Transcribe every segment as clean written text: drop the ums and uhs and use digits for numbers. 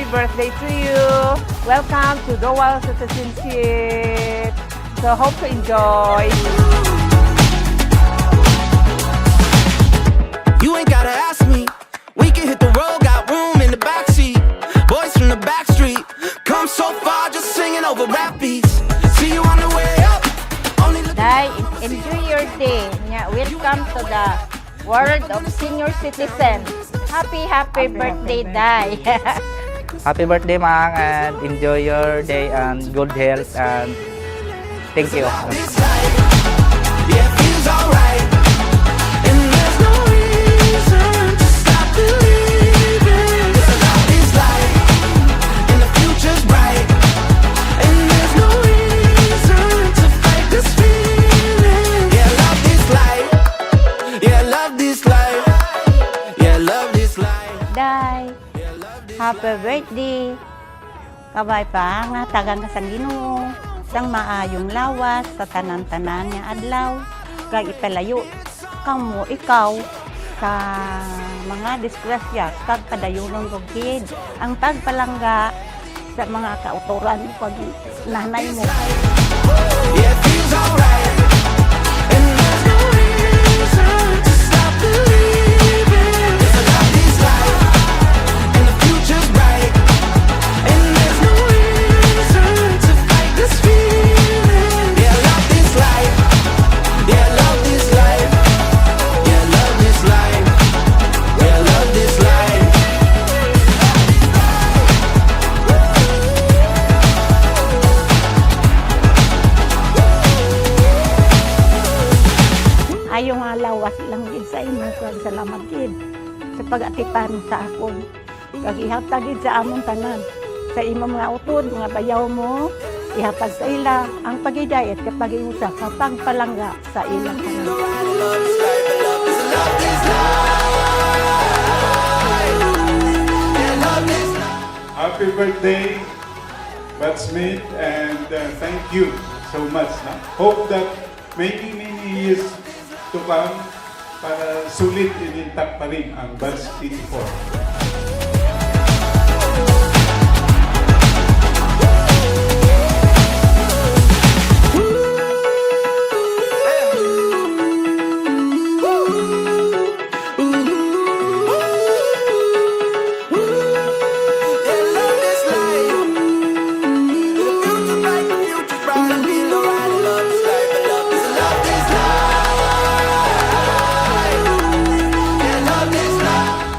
birthday to you. Welcome to Dual Citizenship. So hope to enjoy. You ain't gotta ask me. We can hit the road, got room in the backseat. Boys from the back street, come so far just singing over rap beats. See you on the way up. Only look. Day, enjoy your day. Welcome to the world of senior citizen. Happy birthday, Day. Happy birthday, Mang, and enjoy your day and good health, and thank you. This life, yeah, it feels alright. And there's no reason to stop believing. It's about this life, and the future's bright. And there's no reason to fight this feeling. Yeah, love this life. Yeah, love this life. Yeah, love this life. Day, happy birthday. Kabay pa nga tagang ka sa Ginoo. Sang maayong lawas sa tanan-tanan nga adlaw. Kag ipalayo kamo ikaw sa mga disgrasya kag padayunon og kid. Ang pagpalangga sa mga kauturan pag nanay mo. Yeah, it feels alright. And there's no reason to stop believing. It's about this life, and the future's bright. And there's no reason to fight this feeling. Yeah, love this life. Yeah, love this life. Yeah, love this life. Yeah, love this life. Ayaw nga lawas lang gid sa imo kag salamat gid sa pag-atipan sa akon. Kag ihatag gid sa among tanan. Sa imong mga utod, mga bayaw mo, ihatag sa ila ang pagidayat kag pag-iusa sa pagpalangga sa ilang tanan. Love this life. I love this, love this life. Yeah, love this life. Happy birthday, Batsmate, and thank you so much. Hope that many years to come para sulit and intact pa rin ang Bats 84.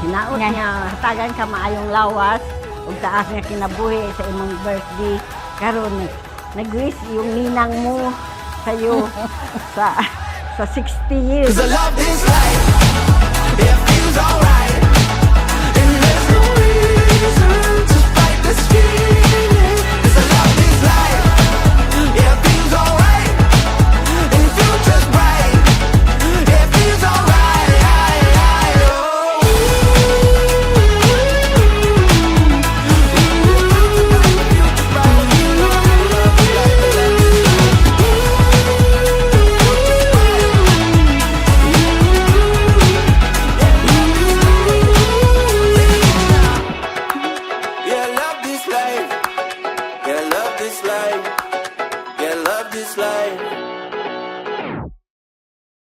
Hinaot nga hatagan ka maayong lawas ug taas nga kinabuhi sa imong birthday karon nag-wish yung ninang mo sa'yo sa 60 years. 'Cause I love this life. It feels alright. And there's no reason to fight this feeling. 'Cause I love this life. Yeah, it feels alright. And the future's bright. It feels alright. Yeah, love this life. Yeah, love this life. Yeah, love this life.